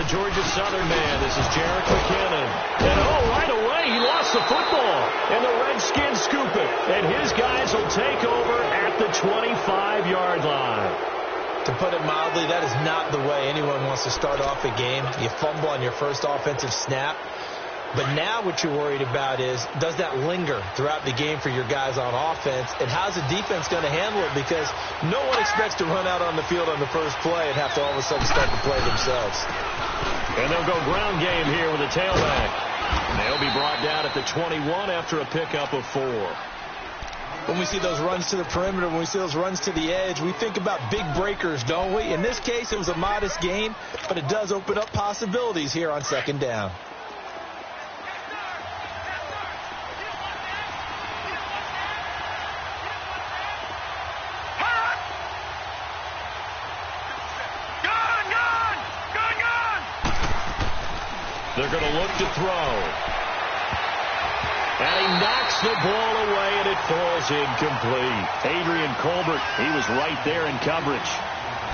the Georgia Southern man. This is Jarek McKinnon. And, right away, he lost the football. And the Redskins scoop it. And his guys will take over at the 25-yard line. To put it mildly, that is not the way anyone wants to start off a game. You fumble on your first offensive snap. But now what you're worried about is, does that linger throughout the game for your guys on offense? And how's the defense going to handle it? Because no one expects to run out on the field on the first play and have to all of a sudden start to play themselves. And they'll go ground game here with a tailback. And they'll be brought down at the 21 after a pickup of 4. When we see those runs to the perimeter, when we see those runs to the edge, we think about big breakers, don't we? In this case, it was a modest gain, but it does open up possibilities here on second down. They're going to look to throw. And he knocks the ball away, and it falls incomplete. Adrian Colbert, he was right there in coverage.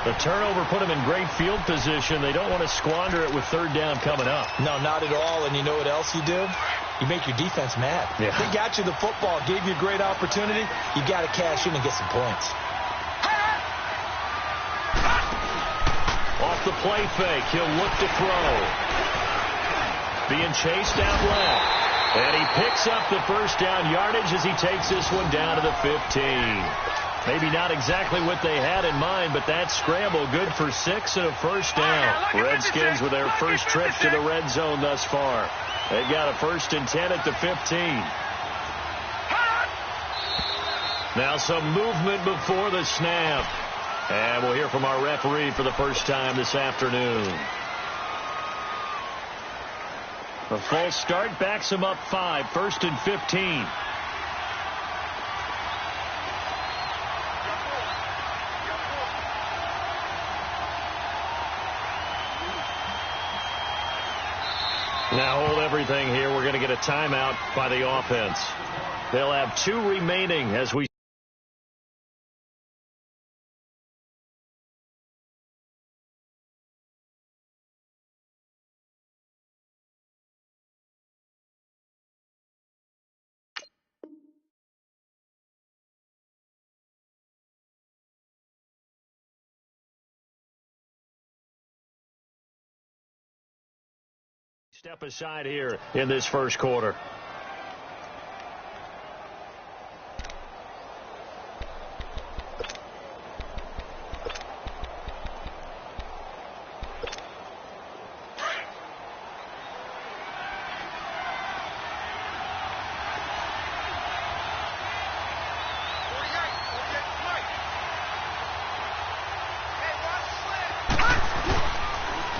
The turnover put him in great field position. They don't want to squander it with third down coming up. No, not at all. And you know what else you do? You make your defense mad. Yeah. They got you the football, gave you a great opportunity. You got to cash in and get some points. Off the play fake, he'll look to throw. Being chased out left. And he picks up the first down yardage as he takes this one down to the 15. Maybe not exactly what they had in mind, but that scramble good for 6 and a first down. Redskins with their first trip to the red zone thus far. They've got a 1st and 10 at the 15. Now some movement before the snap. And we'll hear from our referee for the first time this afternoon. A false start backs him up 5, 1st and 15. Now hold everything here. We're going to get a timeout by the offense. They'll have 2 remaining as we step aside here in this first quarter.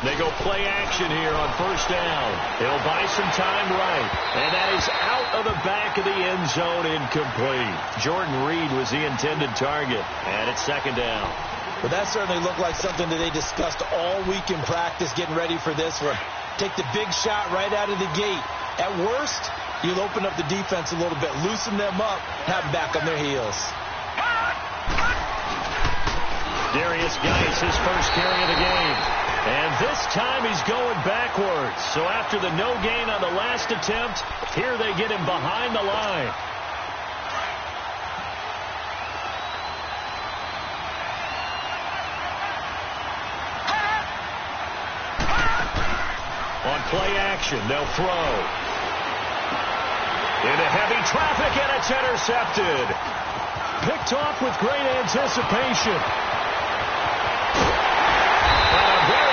They go play action here on first down. He'll buy some time right. And that is out of the back of the end zone, incomplete. Jordan Reed was the intended target. And it's second down. Well, that certainly looked like something that they discussed all week in practice getting ready for this one. Take the big shot right out of the gate. At worst, you'll open up the defense a little bit, loosen them up, have them back on their heels. Darius Geis, his first carry of the game. And this time he's going backwards. So after the no gain on the last attempt, here they get him behind the line. On play action, they'll throw. Into heavy traffic, and it's intercepted. Picked off with great anticipation.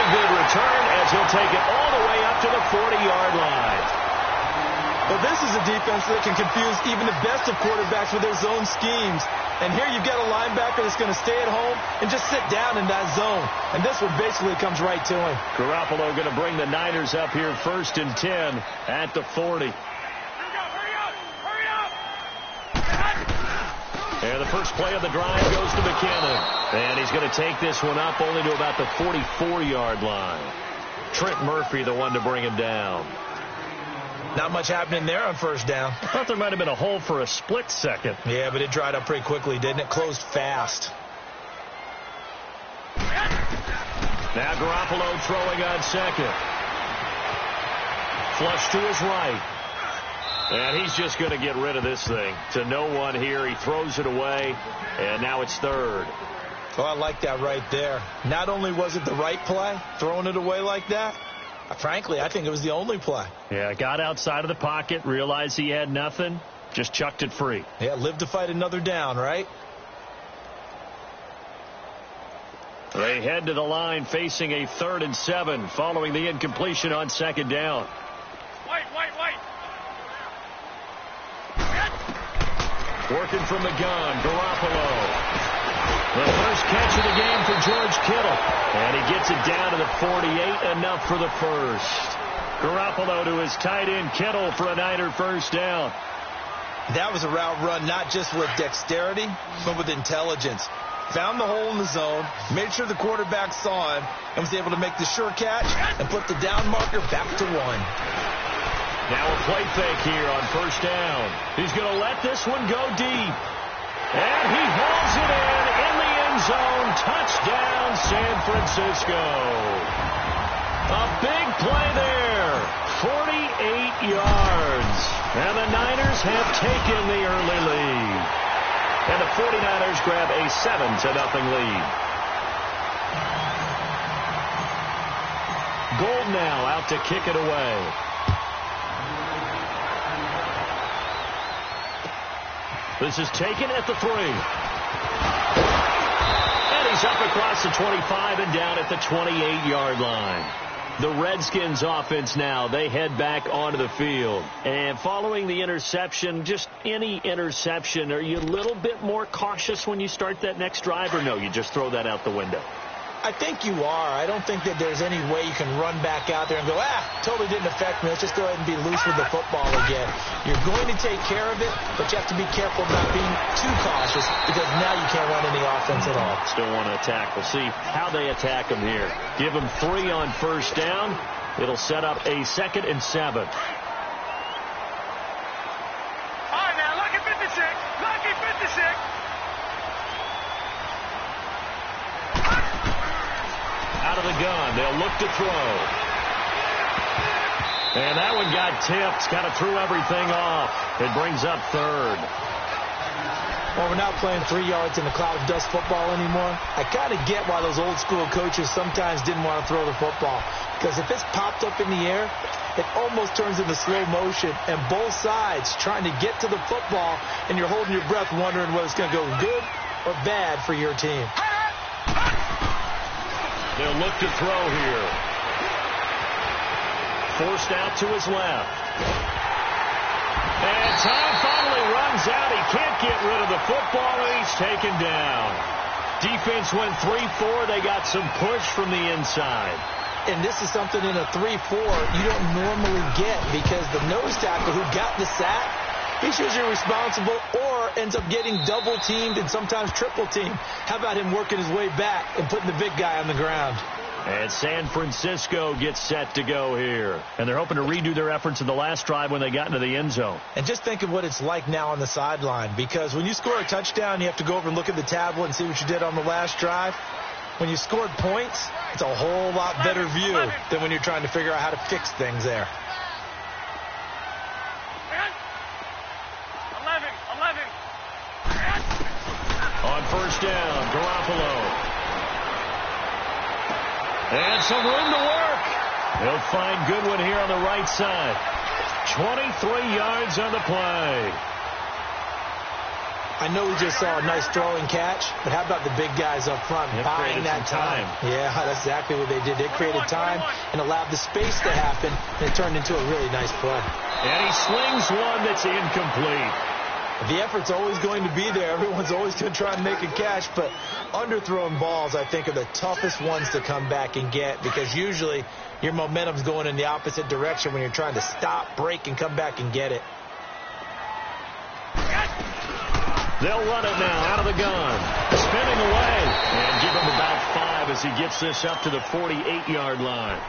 Good return as he'll take it all the way up to the 40-yard line. Well, this is a defense that can confuse even the best of quarterbacks with their zone schemes. And here you've got a linebacker that's going to stay at home and just sit down in that zone. And this one basically comes right to him. Garoppolo going to bring the Niners up here 1st and 10 at the 40. And the first play of the drive goes to McKinnon. And he's going to take this one up only to about the 44-yard line. Trent Murphy, the one to bring him down. Not much happening there on first down. I thought there might have been a hole for a split second. Yeah, but it dried up pretty quickly, didn't it? Closed fast. Now Garoppolo throwing on second. Flush to his right. And he's just going to get rid of this thing. To no one here. He throws it away. And now it's third. Oh, I like that right there. Not only was it the right play, throwing it away like that, frankly, I think it was the only play. Yeah, got outside of the pocket, realized he had nothing, just chucked it free. Yeah, live to fight another down, right? They head to the line facing a 3rd and 7 following the incompletion on second down. Wait. Working from the gun, Garoppolo. The first catch of the game for George Kittle. And he gets it down to the 48, enough for the first. Garoppolo to his tight end Kittle for a Niner first down. That was a route run not just with dexterity, but with intelligence. Found the hole in the zone, made sure the quarterback saw him, and was able to make the sure catch and put the down marker back to 1. Now a play fake here on first down. He's going to let this one go deep. And he hauls it in the end zone. Touchdown, San Francisco. A big play there. 48 yards. And the Niners have taken the early lead. And the 49ers grab a 7-0 lead. Gold now out to kick it away. This is taken at the 3. And he's up across the 25 and down at the 28-yard line. The Redskins offense now, they head back onto the field. And following the interception, just any interception, are you a little bit more cautious when you start that next drive, or no, you just throw that out the window? I think you are. I don't think that there's any way you can run back out there and go, totally didn't affect me. Let's just go ahead and be loose with the football again. You're going to take care of it, but you have to be careful not being too cautious because now you can't run any offense at all. Still want to attack. We'll see how they attack them here. Give them 3 on first down. It'll set up a 2nd and 7. All right, now, lucky 56. Lucky 56. Out of the gun, they'll look to throw. And that one got tipped, kind of threw everything off. It brings up 3rd. Well, we're not playing 3 yards in a cloud of dust football anymore. I kind of get why those old school coaches sometimes didn't want to throw the football. Because if it's popped up in the air, it almost turns into slow motion. And both sides trying to get to the football, and you're holding your breath wondering whether it's going to go good or bad for your team. They'll look to throw here. Forced out to his left. And time finally runs out. He can't get rid of the football, and he's taken down. Defense went 3-4. They got some push from the inside. And this is something in a 3-4 you don't normally get because the nose tackle who got the sack, he's usually responsible or ends up getting double-teamed and sometimes triple-teamed. How about him working his way back and putting the big guy on the ground? And San Francisco gets set to go here. And they're hoping to redo their efforts in the last drive when they got into the end zone. And just think of what it's like now on the sideline, because when you score a touchdown, you have to go over and look at the tablet and see what you did on the last drive. When you scored points, it's a whole lot better view than when you're trying to figure out how to fix things there. 11. On first down, Garoppolo. And some room to work. He'll find Goodwin here on the right side. 23 yards on the play. I know we just saw a nice throwing catch, but how about the big guys up front buying that time? Yeah, that's exactly what they did. They created time and allowed the space to happen, and it turned into a really nice play. And he slings one that's incomplete. The effort's always going to be there. Everyone's always going to try and make a catch, but underthrown balls, I think, are the toughest ones to come back and get because usually your momentum's going in the opposite direction when you're trying to stop, break, and come back and get it. They'll run it now out of the gun. Spinning away. And give him about 5 as he gets this up to the 48-yard line.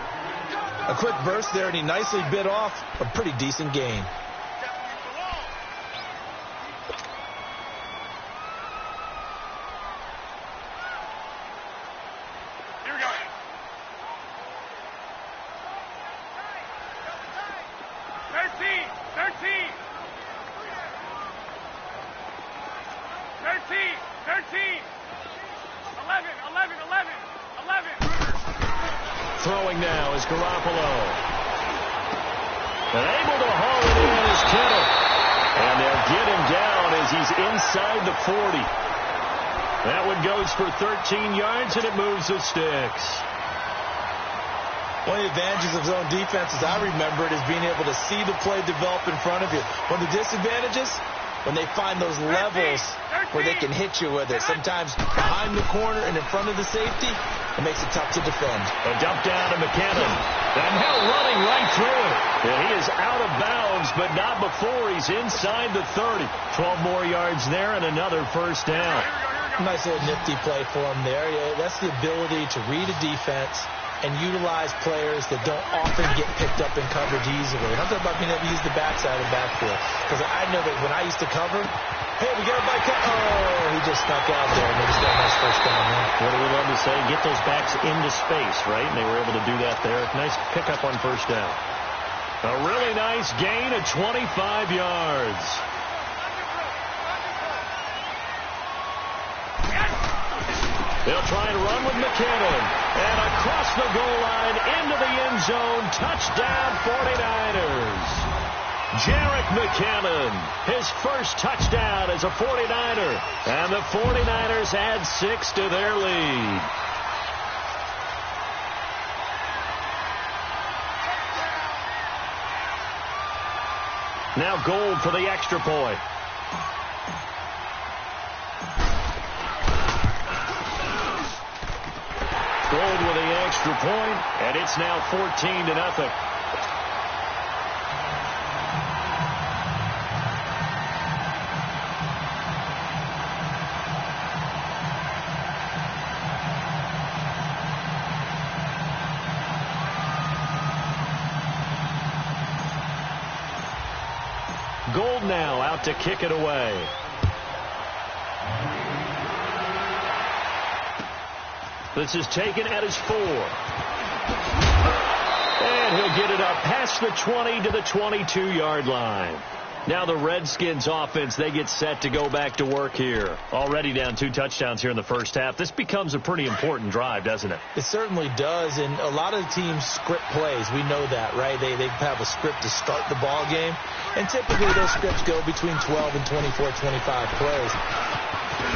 A quick burst there, and he nicely bit off a pretty decent gain. throwing now is Garoppolo. And able to haul it in is Kittle. And they'll get him down as he's inside the 40. That one goes for 13 yards, and it moves the sticks. One of the advantages of zone defense, as I remember it, is being able to see the play develop in front of you. One of the disadvantages, when they find those levels where they can hit you with it. Sometimes behind the corner and in front of the safety, it makes it tough to defend. A dump down to McKinnon. And Hill running right through it. And he is out of bounds, but not before he's inside the 30. 12 more yards there and another first down. Nice little nifty play for him there. Yeah, that's the ability to read a defense and utilize players that don't often get picked up in coverage easily. And I'm talking about being able to use the backside of the backfield. Because I know that when I used to cover, hey, we got a bike. Oh, he just snuck out there, and they just got a nice first down there. What do we love to say? Get those backs into space, right? And they were able to do that there. Nice pickup on first down. A really nice gain of 25 yards. They'll try and run with McKinnon. And across the goal line into the end zone. Touchdown 49ers. Jerick McKinnon, his first touchdown as a 49er. And the 49ers add 6 to their lead. Now Gold for the extra point. Gold with the extra point, and it's now 14-0. Gold now out to kick it away. This is taken at his 4. And he'll get it up past the 20 to the 22-yard line. Now the Redskins offense, they get set to go back to work here. Already down 2 touchdowns here in the first half. This becomes a pretty important drive, doesn't it? It certainly does, and a lot of teams script plays. We know that, right? They have a script to start the ball game, and typically those scripts go between 12 and 24, 25 plays.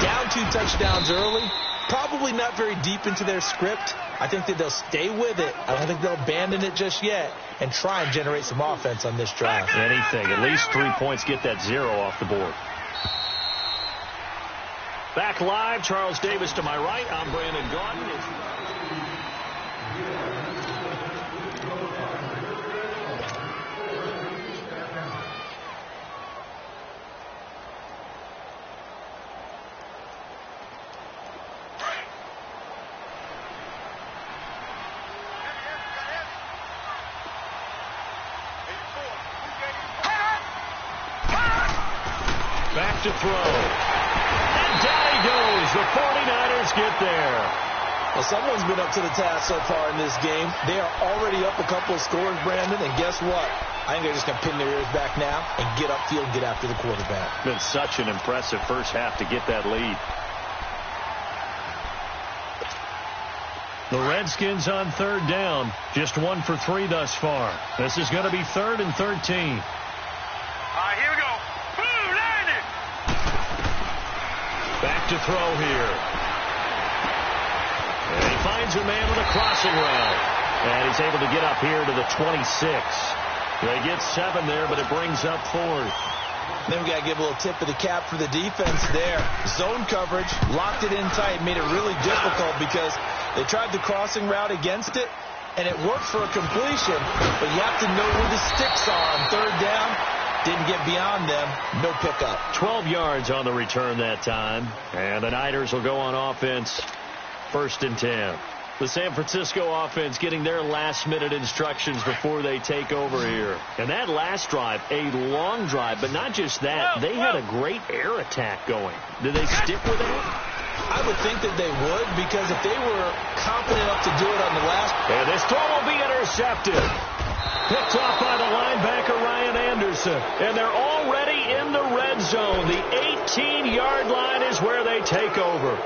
Down 2 touchdowns early, probably not very deep into their script. I think that they'll stay with it. I don't think they'll abandon it just yet and try and generate some offense on this drive. Anything. At least 3 points, get that 0 off the board. Back live, Charles Davis to my right. I'm Brandon Gaudin. Back to throw. And down he goes. The 49ers get there. Well, someone's been up to the task so far in this game. They are already up a couple of scores, Brandon, and guess what? I think they're just going to pin their ears back now and get upfield and get after the quarterback. Been such an impressive first half to get that lead. The Redskins on 3rd down. Just 1 for 3 thus far. This is going to be 3rd and 13. All right, here we go. Boom, landed. Back to throw here. And he finds a man on a crossing route. And he's able to get up here to the 26. They get 7 there, but it brings up 4th. Then we got to give a little tip of the cap for the defense there. Zone coverage, locked it in tight, made it really difficult because they tried the crossing route against it, and it worked for a completion, but you have to know where the sticks are on 3rd down. Didn't get beyond them. No pickup. 12 yards on the return that time, and the Niners will go on offense 1st and 10. The San Francisco offense getting their last-minute instructions before they take over here. And that last drive, a long drive, but not just that. They had a great air attack going. Did they stick with it? I would think that they would, because if they were confident enough to do it on the last... And this throw will be intercepted. Picked off by the linebacker, Ryan Anderson. And they're already in the red zone. The 18-yard line is where they take over.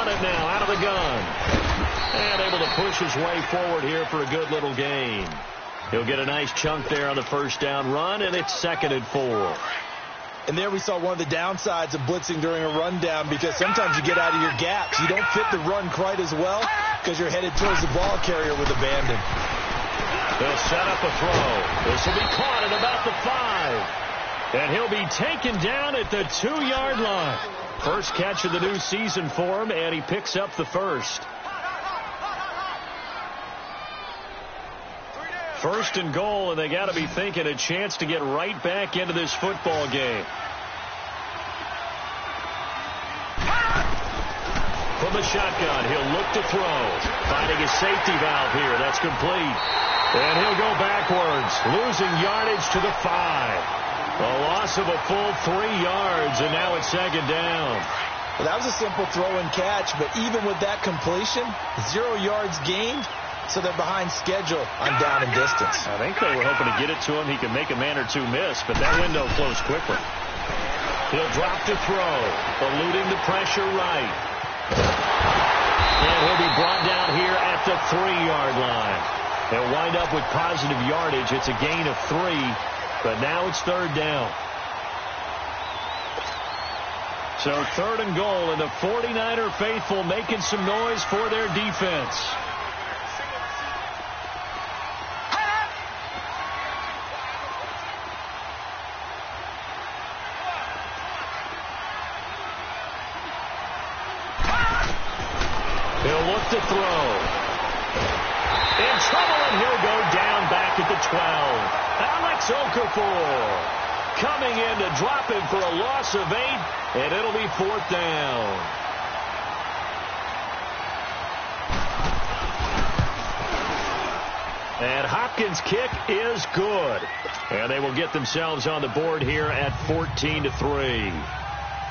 run it now out of the gun. And able to push his way forward here for a good little gain. He'll get a nice chunk there on the first down run, and it's 2nd and 4. And there we saw one of the downsides of blitzing during a rundown, because sometimes you get out of your gaps. You don't fit the run quite as well because you're headed towards the ball carrier with abandon. They'll set up a throw. This will be caught at about the 5. And he'll be taken down at the 2-yard line. First catch of the new season for him, and he picks up the first. First and goal, and they got to be thinking a chance to get right back into this football game. From the shotgun, he'll look to throw. Finding a safety valve here. That's complete. And he'll go backwards, losing yardage to the 5. A loss of a full 3 yards, and now it's 2nd down. Well, that was a simple throw and catch, but even with that completion, 0 yards gained. So they're behind schedule on down and distance. I think they were hoping to get it to him. He could make a man or two miss, but that window closed quickly. He'll drop to throw, eluding the pressure right. And he'll be brought down here at the 3-yard line. They'll wind up with positive yardage. It's a gain of 3, but now it's 3rd down. So 3rd and goal, and the 49er faithful making some noise for their defense. He'll look to throw. In trouble, and he'll go down back at the 12. Alex Okafor coming in to drop him for a loss of 8, and it'll be 4th down. And Hopkins' kick is good. And they will get themselves on the board here at 14-3.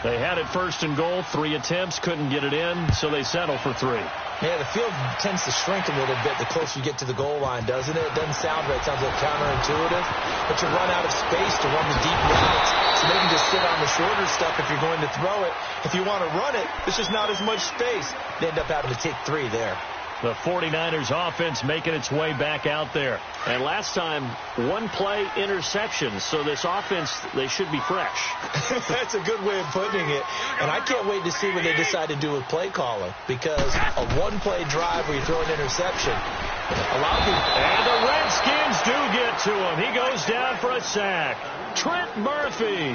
They had it 1st and goal, 3 attempts, couldn't get it in, so they settle for 3. Yeah, the field tends to shrink a little bit the closer you get to the goal line, doesn't it? It doesn't sound right. It sounds a little counterintuitive. But you run out of space to run the deep routes. So they can just sit on the shorter stuff if you're going to throw it. If you want to run it, there's just not as much space. They end up having to take 3 there. The 49ers offense making its way back out there. And last time, 1-play interception. So this offense, they should be fresh. That's a good way of putting it. And I can't wait to see what they decide to do with play calling. Because a 1-play drive where you throw an interception, a lot of people... And the Redskins do get to him. He goes down for a sack. Trent Murphy.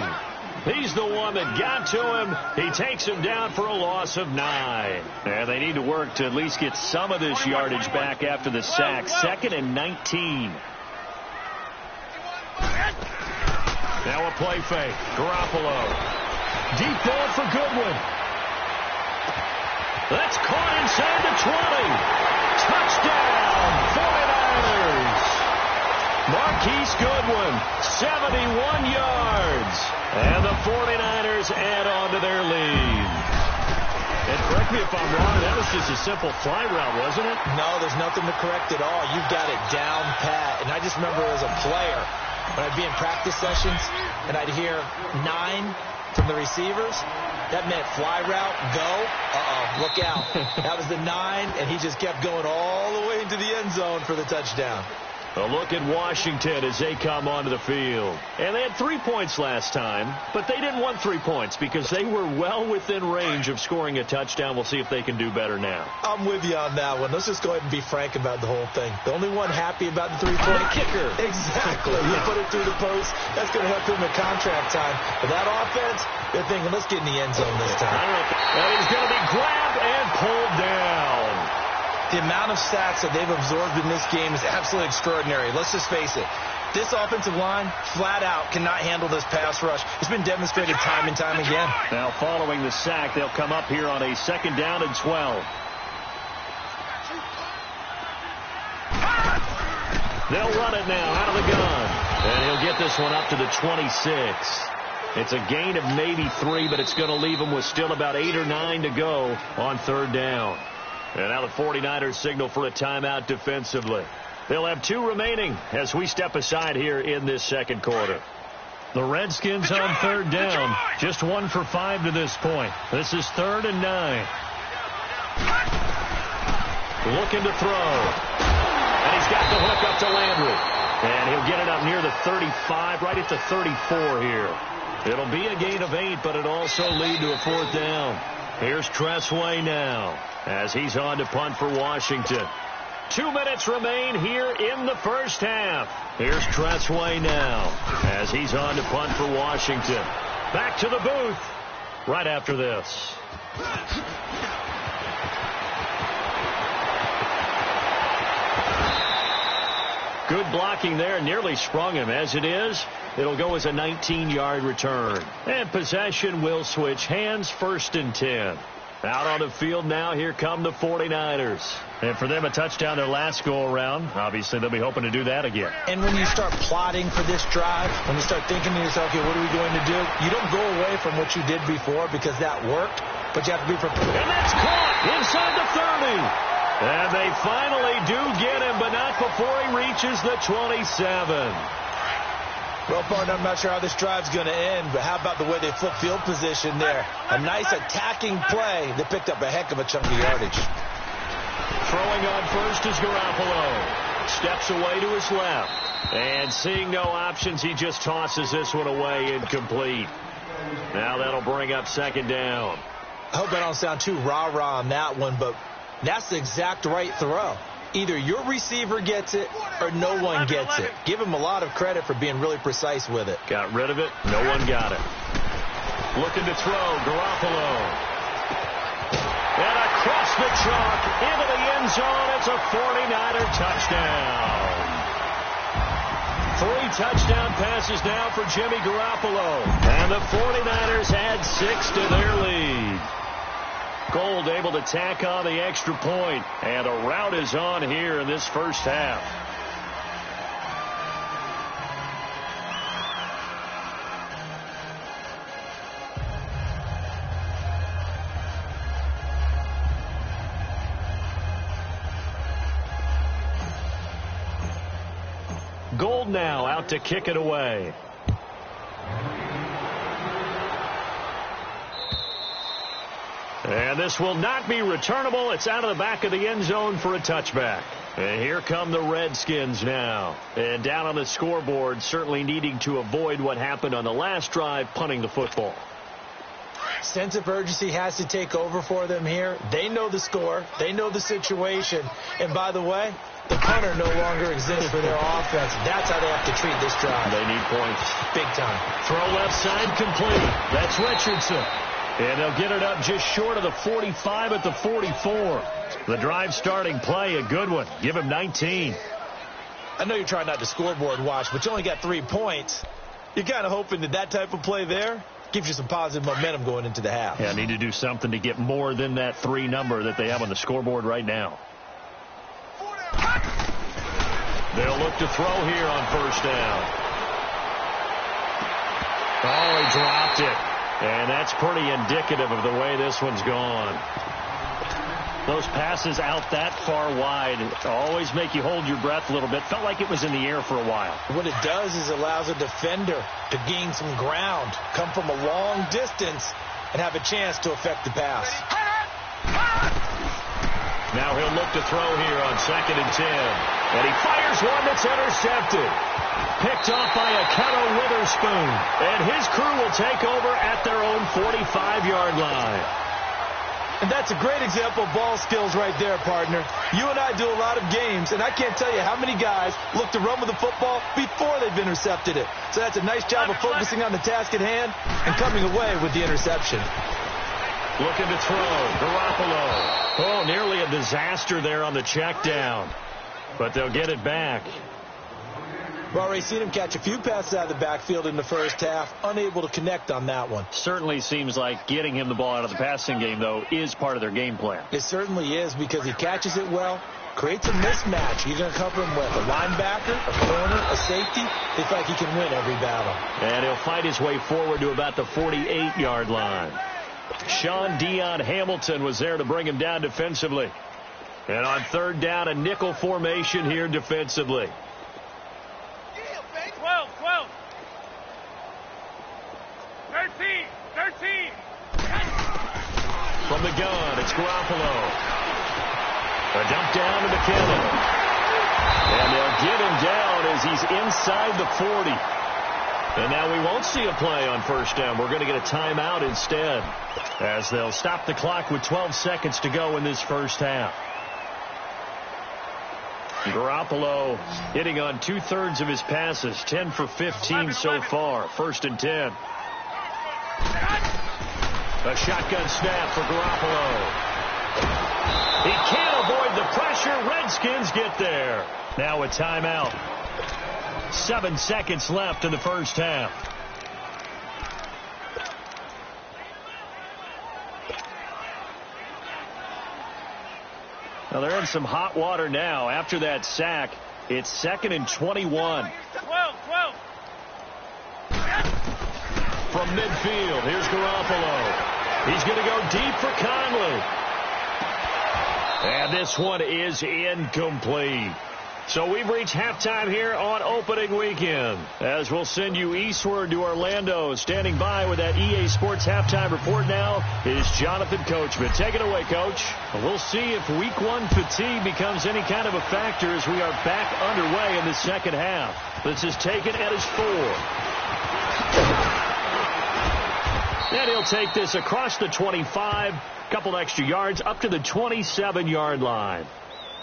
He's the one that got to him. He takes him down for a loss of 9. And they need to work to at least get some of this yardage back after the sack. 2nd and 19. Now a play fake. Garoppolo. Deep ball for Goodwin. That's caught inside the 20. Touchdown, 49ers. Marquise Goodwin, 71 yards. And the 49ers add on to their lead. And correct me if I'm wrong, that was just a simple fly route, wasn't it? No, there's nothing to correct at all. You've got it down pat. And I just remember as a player, when I'd be in practice sessions, and I'd hear 9 from the receivers, that meant fly route, go, look out. That was the 9, and he just kept going all the way into the end zone for the touchdown. A look at Washington as they come onto the field. And they had 3 points last time, but they didn't want 3 points because they were well within range of scoring a touchdown. We'll see if they can do better now. I'm with you on that one. Let's just go ahead and be frank about the whole thing. The only one happy about the 3-point kicker. Exactly. You put it through the post. That's going to help him at contract time. But that offense, they're thinking, let's get in the end zone this time. That is going to be grabbed and pulled down. The amount of sacks that they've absorbed in this game is absolutely extraordinary. Let's just face it. This offensive line, flat out, cannot handle this pass rush. It's been demonstrated time and time again. Now, following the sack, they'll come up here on a 2nd down and 12. They'll run it now out of the gun. And he'll get this one up to the 26. It's a gain of maybe 3, but it's going to leave them with still about 8 or 9 to go on 3rd down. And now the 49ers signal for a timeout defensively. They'll have 2 remaining as we step aside here in this 2nd quarter. The Redskins on 3rd down. Just 1 for 5 to this point. This is 3rd and 9. Looking to throw. And he's got the hook up to Landry. And he'll get it up near the 35, right at the 34 here. It'll be a gain of 8, but it'll also lead to a 4th down. Here's Tressway now as he's on to punt for Washington. 2 minutes remain here in the first half. Here's Tressway now as he's on to punt for Washington. Back to the booth right after this. Good blocking there, nearly sprung him. As it is, it'll go as a 19-yard return. And possession will switch hands, 1st and 10. Out on the field now, here come the 49ers. And for them, a touchdown their last go-around. Obviously, they'll be hoping to do that again. And when you start plotting for this drive, when you start thinking to yourself, okay, what are we going to do? You don't go away from what you did before because that worked, but you have to be prepared. And that's caught inside the 30. And they finally do get him, but not before he reaches the 27. Well, partner, I'm not sure how this drive's going to end, but how about the way they flip field position there? A nice attacking play that picked up a heck of a chunk of yardage. Throwing on first is Garoppolo. Steps away to his left. And seeing no options, he just tosses this one away incomplete. Now that'll bring up 2nd down. I hope I don't sound too rah-rah on that one, but that's the exact right throw. Either your receiver gets it or no one gets it. Give him a lot of credit for being really precise with it. Got rid of it. No one got it. Looking to throw. Garoppolo. And across the chalk into the end zone. It's a 49er touchdown. 3 touchdown passes now for Jimmy Garoppolo. And the 49ers add 6 to their lead. Gold able to tack on the extra point, and a rout is on here in this first half. Gold now out to kick it away. And this will not be returnable. It's out of the back of the end zone for a touchback. And here come the Redskins now. And down on the scoreboard, certainly needing to avoid what happened on the last drive, punting the football. Sense of urgency has to take over for them here. They know the score. They know the situation. And by the way, the punter no longer exists for their offense. That's how they have to treat this drive. They need points. Big time. Throw left side complete. That's Richardson. And they'll get it up just short of the 45 at the 44. The drive starting play, a good one. Give him 19. I know you're trying not to scoreboard watch, but you only got 3 points. You're kind of hoping that that type of play there gives you some positive momentum going into the half. Yeah, need to do something to get more than that 3 number that they have on the scoreboard right now. They'll look to throw here on 1st down. Oh, he dropped it. And that's pretty indicative of the way this one's gone. Those passes out that far wide always make you hold your breath a little bit. Felt like it was in the air for a while. What it does is allows a defender to gain some ground, come from a long distance, and have a chance to affect the pass. Now he'll look to throw here on 2nd and 10. And he fires one that's intercepted. Picked off by Aketo Witherspoon. And his crew will take over at their own 45-yard line. And that's a great example of ball skills right there, partner. You and I do a lot of games, and I can't tell you how many guys look to run with the football before they've intercepted it. So that's a nice job of focusing on the task at hand and coming away with the interception. Looking to throw. Garoppolo. Oh, nearly a disaster there on the check down. But they'll get it back. We've already seen him catch a few passes out of the backfield in the first half, unable to connect on that one. Certainly seems like getting him the ball out of the passing game, though, is part of their game plan. It certainly is, because he catches it well, creates a mismatch. You're going to cover him with a linebacker, a corner, a safety. They feel like he can win every battle. And he'll fight his way forward to about the 48-yard line. Sean Dion Hamilton was there to bring him down defensively. And on 3rd down, a nickel formation here defensively. 12. 13. From the gun, it's Garoppolo. A dump down to McKinnon. And they'll get him down as he's inside the 40. And now we won't see a play on first down. We're going to get a timeout instead, as they'll stop the clock with 12 seconds to go in this first half. Garoppolo hitting on 2/3 of his passes, 10 for 15 so far. 1st and 10. A shotgun snap for Garoppolo. He can't avoid the pressure. Redskins get there. Now a timeout. 7 seconds left in the first half. Now they're in some hot water now. After that sack, it's 2nd and 21. 12. From midfield, here's Garoppolo. He's going to go deep for Conley. And this one is incomplete. So we've reached halftime here on opening weekend, as we'll send you eastward to Orlando. Standing by with that EA Sports halftime report now is Jonathan Coachman. Take it away, Coach. We'll see if week 1 fatigue becomes any kind of a factor as we are back underway in the second half. This is taken at his 4. And he'll take this across the 25, couple extra yards up to the 27-yard line.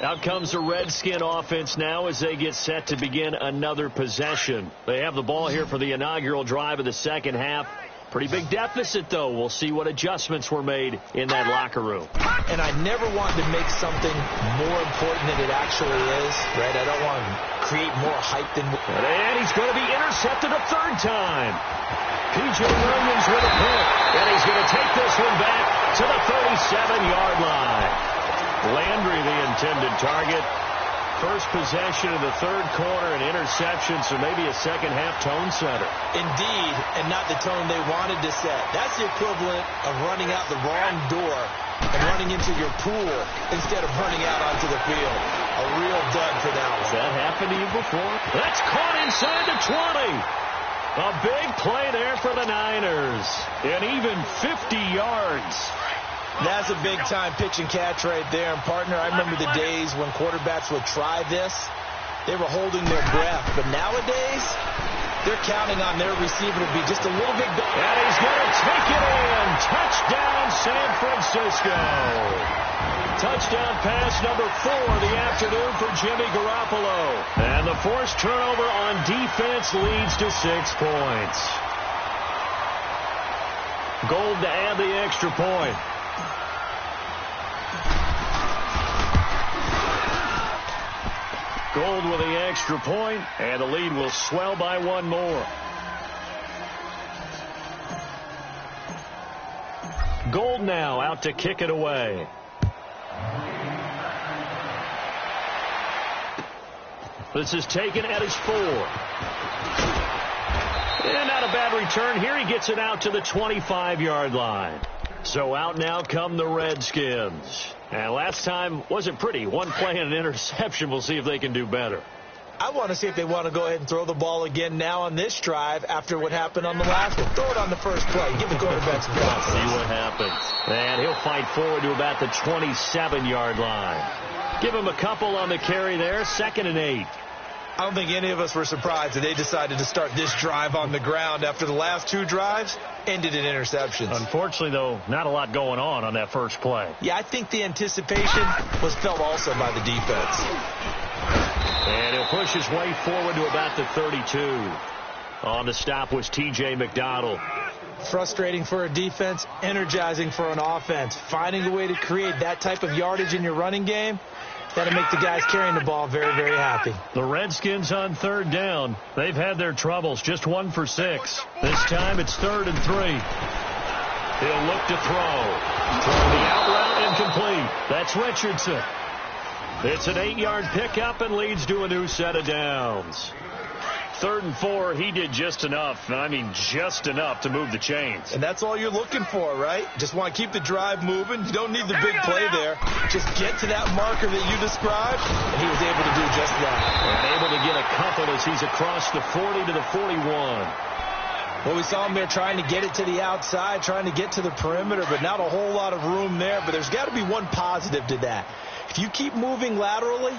Out comes the Redskin offense now as they get set to begin another possession. They have the ball here for the inaugural drive of the second half. Pretty big deficit, though. We'll see what adjustments were made in that locker room. And I never want to make something more important than it actually is, right? I don't want to create more hype than... And he's going to be intercepted a 3rd time. P.J. Williams with a pick. And he's going to take this one back to the 37-yard line. Landry, the intended target. First possession of the 3rd quarter, an interception, so maybe a second-half tone setter. Indeed, and not the tone they wanted to set. That's the equivalent of running out the wrong door and running into your pool instead of running out onto the field. A real dud for that one. Has that happened to you before? That's caught inside the 20. A big play there for the Niners. And even 50 yards. That's a big-time pitch and catch right there. And, partner, I remember the days when quarterbacks would try this. They were holding their breath. But nowadays, they're counting on their receiver to be just a little bit better. And he's going to take it in. Touchdown, San Francisco. Touchdown pass number 4 of the afternoon for Jimmy Garoppolo. And the forced turnover on defense leads to 6 points. Gold to add the extra point. Gold with the extra point, and the lead will swell by 1 more. Gold now out to kick it away. This is taken at his 4. And not a bad return here. He gets it out to the 25-yard line. So out now come the Redskins. And last time wasn't pretty. 1 play and an interception. We'll see if they can do better. I want to see if they want to go ahead and throw the ball again now on this drive after what happened on the last one. Throw it on the first play. Give the quarterback some confidence. See what happens. And he'll fight forward to about the 27-yard line. Give him a couple on the carry there. 2nd and 8. I don't think any of us were surprised that they decided to start this drive on the ground after the last 2 drives ended in interceptions. Unfortunately, though, not a lot going on that first play. Yeah, I think the anticipation was felt also by the defense. And he'll push his way forward to about the 32. On the stop was T.J. McDonald. Frustrating for a defense, energizing for an offense. Finding a way to create that type of yardage in your running game, that'll make the guys carrying the ball very, very happy. The Redskins on 3rd down. They've had their troubles. Just 1 for 6. This time it's 3rd and 3. He'll look to throw. Throw the out route incomplete. That's Richardson. It's an 8-yard pickup and leads to a new set of downs. 3rd and 4, he did just enough. I mean, just enough to move the chains. And that's all you're looking for, right? Just want to keep the drive moving. You don't need the big play there. Just get to that marker that you described, and he was able to do just that. And able to get a couple as he's across the 40 to the 41. Well, we saw him there trying to get it to the outside, trying to get to the perimeter, but not a whole lot of room there. But there's got to be one positive to that. If you keep moving laterally,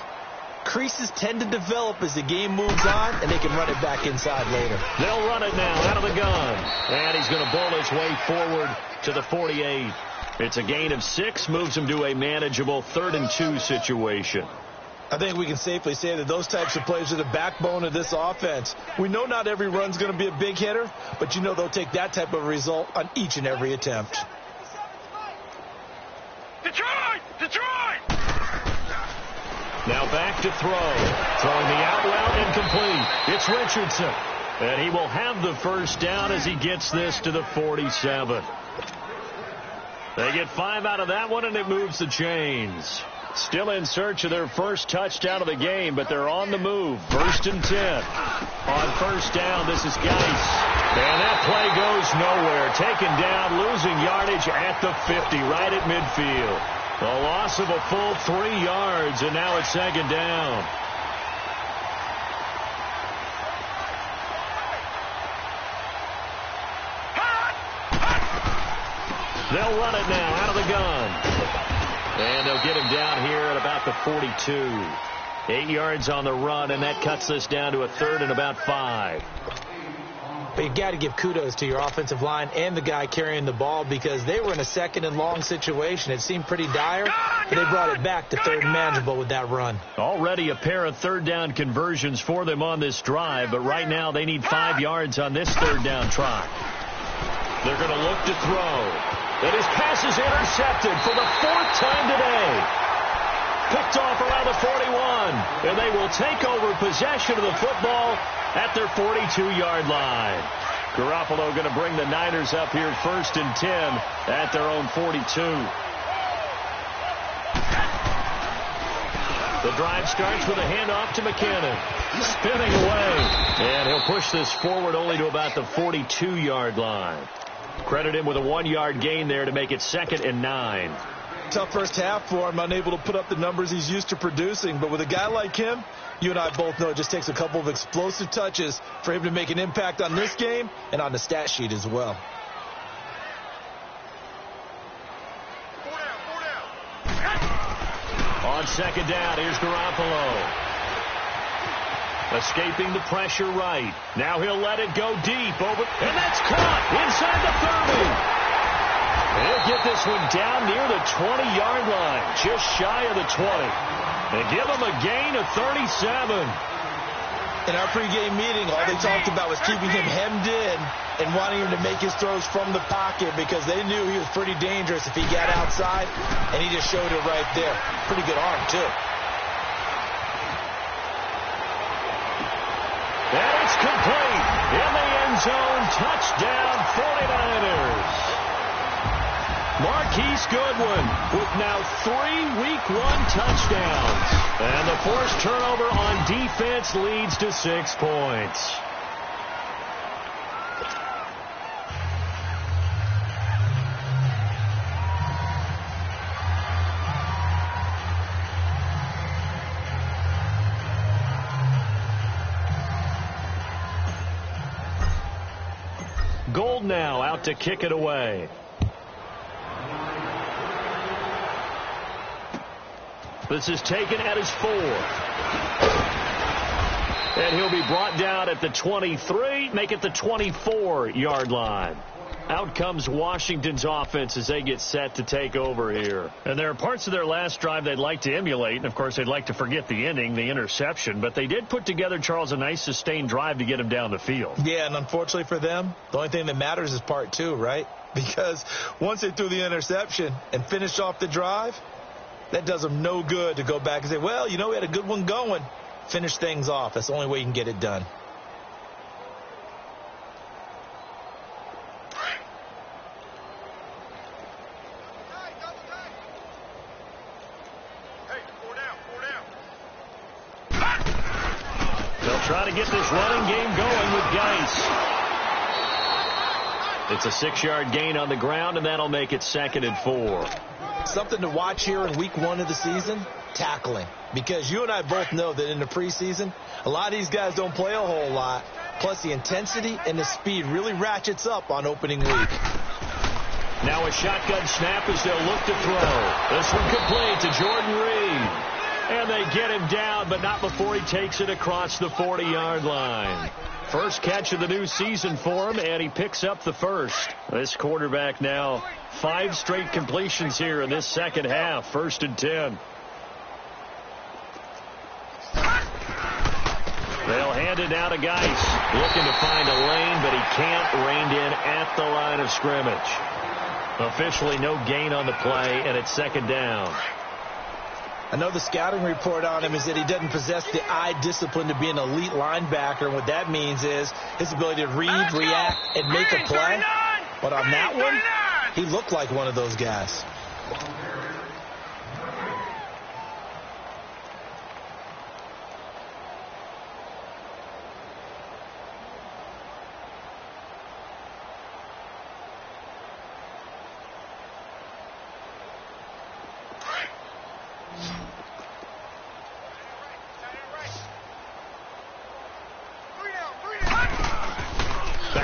creases tend to develop as the game moves on, and they can run it back inside later. They'll run it now out of the gun. And he's going to bowl his way forward to the 48. It's a gain of 6, moves him to a manageable 3rd and 2 situation. I think we can safely say that those types of plays are the backbone of this offense. We know not every run's going to be a big hitter, but you know they'll take that type of result on each and every attempt. Detroit! Detroit! Now back to throw. Throwing the out route incomplete. It's Richardson. And he will have the first down as he gets this to the 47. They get 5 out of that one, and it moves the chains. Still in search of their first touchdown of the game, but they're on the move. 1st and 10. On first down, this is Geis. And that play goes nowhere. Taken down, losing yardage at the 50, right at midfield. A loss of a full 3 yards, and now it's 2nd down. They'll run it now out of the gun. And they'll get him down here at about the 42. 8 yards on the run, and that cuts this down to a 3rd and about 5. But you've got to give kudos to your offensive line and the guy carrying the ball because they were in a 2nd and long situation. It seemed pretty dire, but they brought it back to 3rd and manageable with that run. Already a pair of 3rd down conversions for them on this drive, but right now they need 5 yards on this 3rd down try. They're going to look to throw. And his pass is intercepted for the 4th time today. Picked off around the 41. And they will take over possession of the football at their 42-yard line. Garoppolo going to bring the Niners up here 1st and 10 at their own 42. The drive starts with a handoff to McKinnon. Spinning away. And he'll push this forward only to about the 42-yard line. Credit him with a 1-yard gain there to make it 2nd and 9. Tough first half for him, unable to put up the numbers he's used to producing. But with a guy like him, you and I both know it just takes a couple of explosive touches for him to make an impact on this game and on the stat sheet as well. On 2nd down, here's Garoppolo. Escaping the pressure right. Now he'll let it go deep over. And that's caught inside the 30. He'll get this one down near the 20-yard line. Just shy of the 20. They give him a gain of 37. In our pregame meeting, all they talked about was keeping him hemmed in and wanting him to make his throws from the pocket because they knew he was pretty dangerous if he got outside, and he just showed it right there. Pretty good arm, too. And it's complete. In the end zone, touchdown 49ers. Marquise Goodwin with now 3 Week 1 touchdowns. And the forced turnover on defense leads to 6 points. Gold now out to kick it away. This is taken at his 4. And he'll be brought down at the 23, make it the 24-yard line. Out comes Washington's offense as they get set to take over here. And there are parts of their last drive they'd like to emulate. And, of course, they'd like to forget the ending, the interception. But they did put together, Charles, a nice sustained drive to get him down the field. Yeah, and unfortunately for them, the only thing that matters is part 2, right? Because once they threw the interception and finished off the drive, that does them no good to go back and say, well, you know, we had a good one going. Finish things off. That's the only way you can get it done. Trying to get this running game going with Geis. It's a 6-yard gain on the ground, and that'll make it 2nd and 4. Something to watch here in Week 1 of the season. tackling. Because you and I both know that in the preseason, a lot of these guys don't play a whole lot. Plus, the intensity and the speed really ratchets up on opening week. Now a shotgun snap as they'll look to throw. This one complete to Jordan Reed. And they get him down, but not before he takes it across the 40-yard line. First catch of the new season for him, and he picks up the first. This quarterback now 5 straight completions here in this second half. 1st and 10. They'll hand it now to Geis. Looking to find a lane, but he can't. Reined in at the line of scrimmage. Officially no gain on the play, and it's 2nd down. I know the scouting report on him is that he doesn't possess the eye discipline to be an elite linebacker. And what that means is his ability to read, react, and make a play. But on that one, he looked like one of those guys.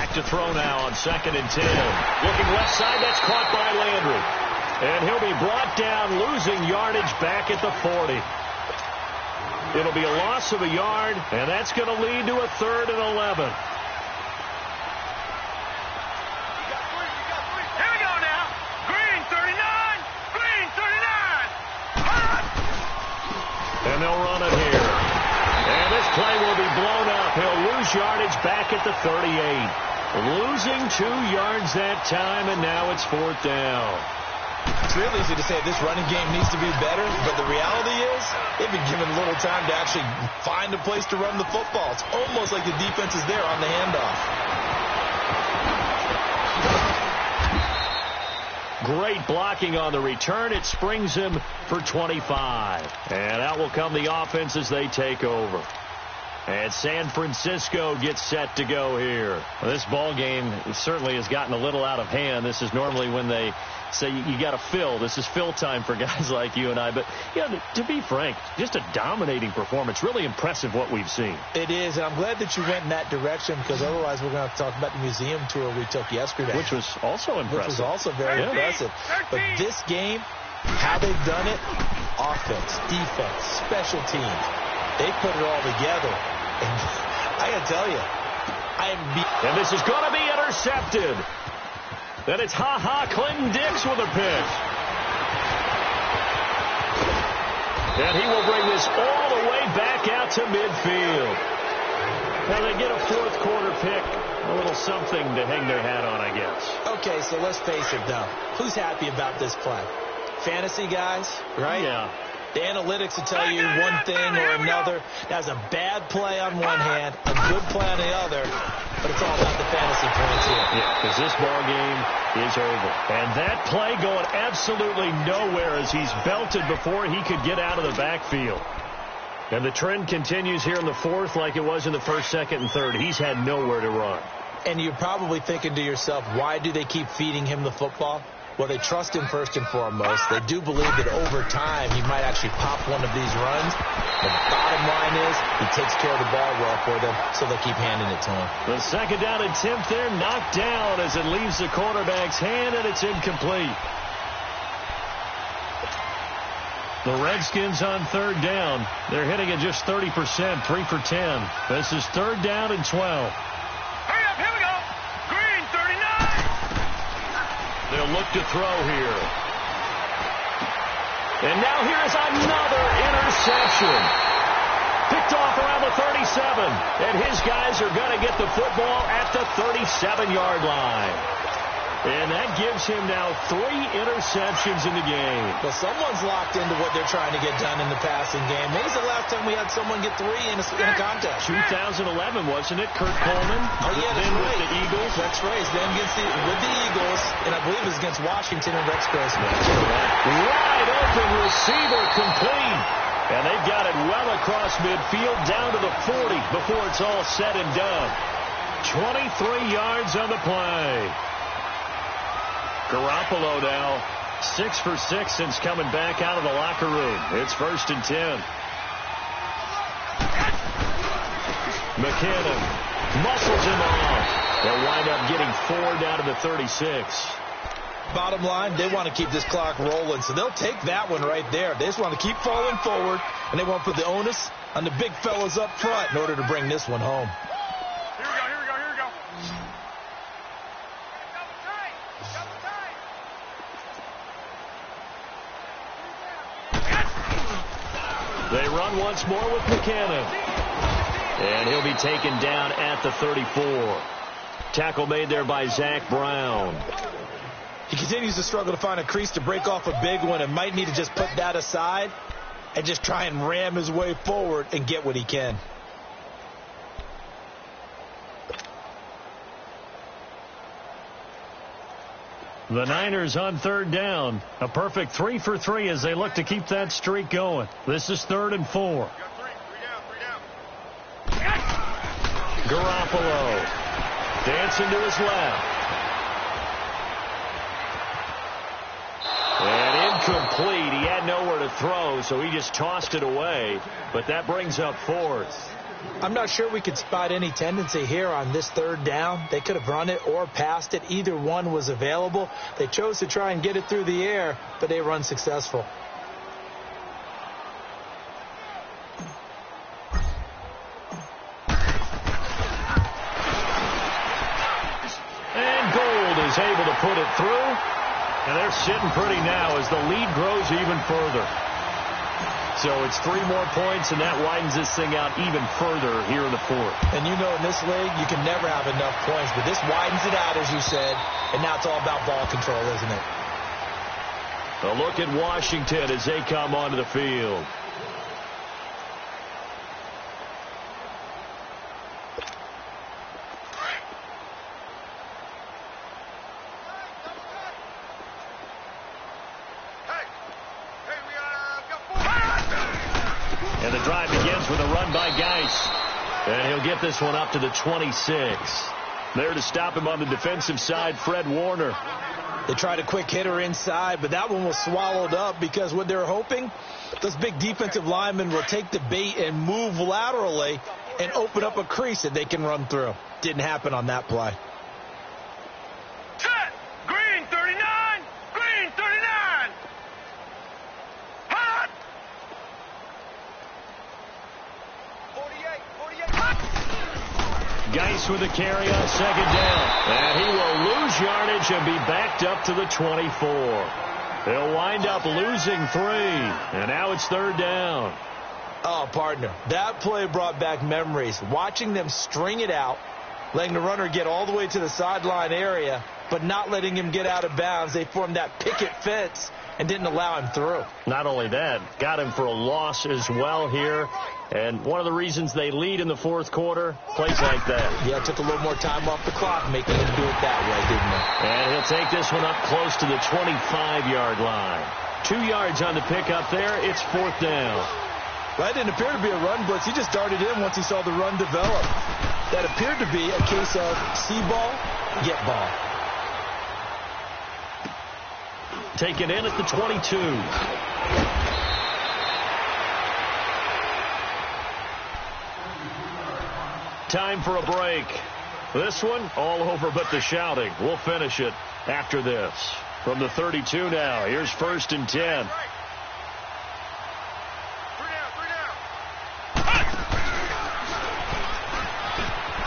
To throw now on 2nd and 10. Looking left side, that's caught by Landry. And he'll be brought down, losing yardage back at the 40. It'll be a loss of a yard, and that's going to lead to a 3rd and 11. Here we go now. Green 39. Green 39. And they'll run it here. And this play will be blown up. He'll lose yardage back at the 38. Losing 2 yards that time, and now it's 4th down. It's real easy to say this running game needs to be better, but the reality is they've been given little time to actually find a place to run the football. It's almost like the defense is there on the handoff. Great blocking on the return. It springs him for 25. And out will come the offense as they take over. And San Francisco gets set to go here. Well, this ball game certainly has gotten a little out of hand. This is normally when they say you got to fill. This is fill time for guys like you and I. But, yeah, to be frank, just a dominating performance. Really impressive what we've seen. It is, and I'm glad that you went in that direction because otherwise we're going to have to talk about the museum tour we took yesterday. Which was also impressive. Which was also very impressive. But this game, how they've done it, offense, defense, special teams, they put it all together. And I got to tell you, and this is going to be intercepted. Then it's Clinton Dix with a pitch. And he will bring this all the way back out to midfield. Now they get a 4th quarter pick. A little something to hang their hat on, I guess. Okay, so let's face it, though. Who's happy about this play? Fantasy guys, right? Yeah. The analytics will tell you one thing or another. That's a bad play on one hand, a good play on the other, but it's all about the fantasy points here. Yeah, because this ball game is over. And that play going absolutely nowhere as he's belted before he could get out of the backfield. And the trend continues here in the 4th like it was in the 1st, 2nd, and 3rd. He's had nowhere to run. And you're probably thinking to yourself, why do they keep feeding him the football? Well, they trust him first and foremost. They do believe that over time he might actually pop one of these runs. The bottom line is he takes care of the ball well for them, so they'll keep handing it to him. The 2nd down and 10th there, knocked down as it leaves the quarterback's hand, and it's incomplete. The Redskins on 3rd down. They're hitting at just 30%, 3 for 10. This is 3rd down and 12. Hurry up, here we go. Green 39. They'll look to throw here. And now here is another interception. Picked off around the 37. And his guys are going to get the football at the 37-yard line. And that gives him now 3 interceptions in the game. Well, someone's locked into what they're trying to get done in the passing game. When was the last time we had someone get 3 in a contest? 2011, wasn't it? Kurt Coleman. Oh, yeah, that's then right. with the Eagles. That's right. Then with the Eagles, and I believe it was against Washington and Rex Grossman. Wide open receiver complete. And they've got it well across midfield down to the 40 before it's all said and done. 23 yards on the play. Garoppolo now 6 for 6 since coming back out of the locker room. It's 1st and 10. McKinnon muscles him off. They'll wind up getting 4 down to the 36. Bottom line, they want to keep this clock rolling, so they'll take that one right there. They just want to keep falling forward, and they want to put the onus on the big fellas up front in order to bring this one home. Here we go. They run once more with McKinnon. And he'll be taken down at the 34. Tackle made there by Zach Brown. He continues to struggle to find a crease to break off a big one and might need to just put that aside and just try and ram his way forward and get what he can. The Niners on 3rd down. A perfect 3 for 3 as they look to keep that streak going. This is 3rd and 4. Garoppolo dancing to his left. And incomplete. He had nowhere to throw, so he just tossed it away. But that brings up 4th. I'm not sure we could spot any tendency here on this 3rd down. They could have run it or passed it. Either one was available. They chose to try and get it through the air, but they were unsuccessful. And Gold is able to put it through. And they're sitting pretty now as the lead grows even further. So it's 3 more points, and that widens this thing out even further here in the 4th. And you know in this league, you can never have enough points, but this widens it out, as you said, and now it's all about ball control, isn't it? A look at Washington as they come onto the field. And the drive begins with a run by Geis. And he'll get this one up to the 26. There to stop him on the defensive side, Fred Warner. They tried a quick hitter inside, but that one was swallowed up because what they're hoping, those big defensive linemen will take the bait and move laterally and open up a crease that they can run through. Didn't happen on that play. Set! Green 39! Green 39! Hot! 48! Hot! Geis with a carry on 2nd down. And he will lose yardage and be backed up to the 24. They'll wind up losing 3. And now it's 3rd down. Oh, partner, that play brought back memories. Watching them string it out, letting the runner get all the way to the sideline area, but not letting him get out of bounds. They formed that picket fence and didn't allow him through. Not only that, got him for a loss as well here. And one of the reasons they lead in the 4th quarter, plays like that. Yeah, it took a little more time off the clock making him do it that way, didn't it? And he'll take this one up close to the 25-yard line. 2 yards on the pickup there. It's 4th down. Well, that didn't appear to be a run blitz. He just darted in once he saw the run develop. That appeared to be a case of see ball, get ball. Taken in at the 22. Time for a break. This one, all over but the shouting. We'll finish it after this. From the 32 now, here's 1st and 10.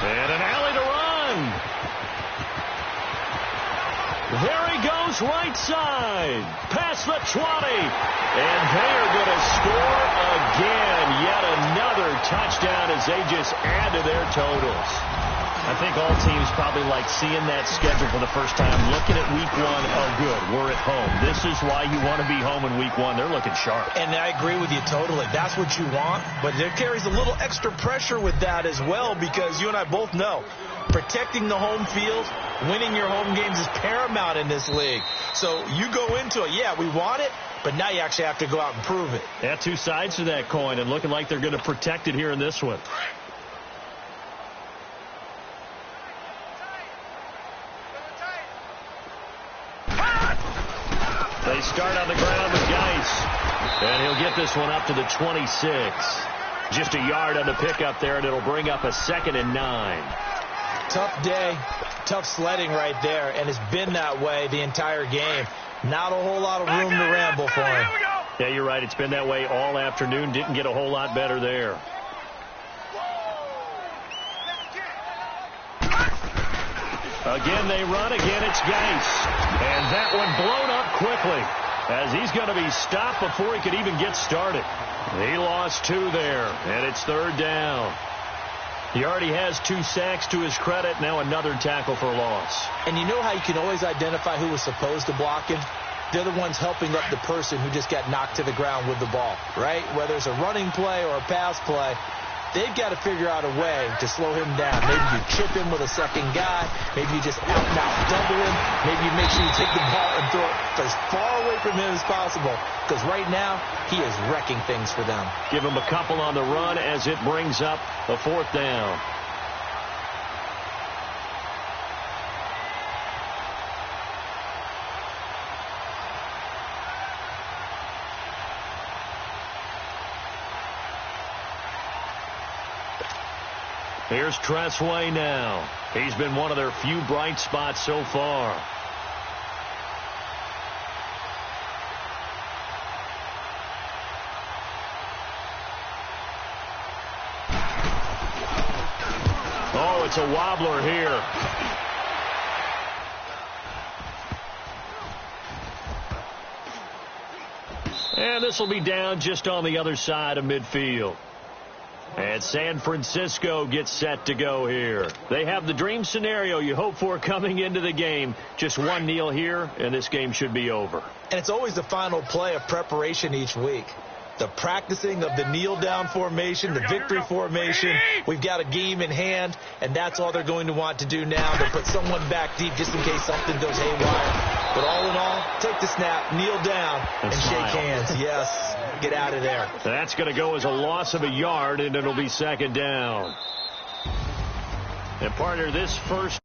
And an alley to run. There he goes, right side. Past the 20. And they're going to score again. Yet another touchdown as they just add to their totals. I think all teams probably like seeing that schedule for the first time, looking at week 1. Oh, good, we're at home. This is why you want to be home in week 1. They're looking sharp. And I agree with you totally. That's what you want. But there carries a little extra pressure with that as well, because you and I both know protecting the home field, winning your home games is paramount in this league. So you go into it, yeah, we want it, but now you actually have to go out and prove it. Yeah, 2 sides to that coin, and looking like they're going to protect it here in this one. They start on the ground with Geis. And he'll get this one up to the 26. Just a yard on the pickup there, and it'll bring up a 2nd and 9. Tough day, tough sledding right there, and it's been that way the entire game. Not a whole lot of room to ramble for him. Yeah, you're right. It's been that way all afternoon. Didn't get a whole lot better there. Again, they run. Again, it's Geis. And that one blown up quickly as he's going to be stopped before he could even get started. He lost 2 there, and it's 3rd down. He already has 2 sacks to his credit. Now another tackle for loss. And you know how you can always identify who was supposed to block him? They're the ones helping up the person who just got knocked to the ground with the ball, right? Whether it's a running play or a pass play, they've got to figure out a way to slow him down. Maybe you chip him with a second guy. Maybe you just out-and-out double him. Maybe you make sure you take the ball and throw it as far away from him as possible. Because right now, he is wrecking things for them. Give him a couple on the run as it brings up a 4th down. Here's Tressway now. He's been one of their few bright spots so far. Oh, it's a wobbler here. And this will be down just on the other side of midfield. And San Francisco gets set to go here. They have the dream scenario you hope for coming into the game. Just one kneel here, and this game should be over. And it's always the final play of preparation each week. The practicing of the kneel-down formation, the victory formation. We've got a game in hand, and that's all they're going to want to do now. They'll put someone back deep just in case something goes haywire. But all in all, take the snap, kneel down, and shake hands. Yes, get out of there. That's going to go as a loss of a yard, and it'll be 2nd down. And partner, this first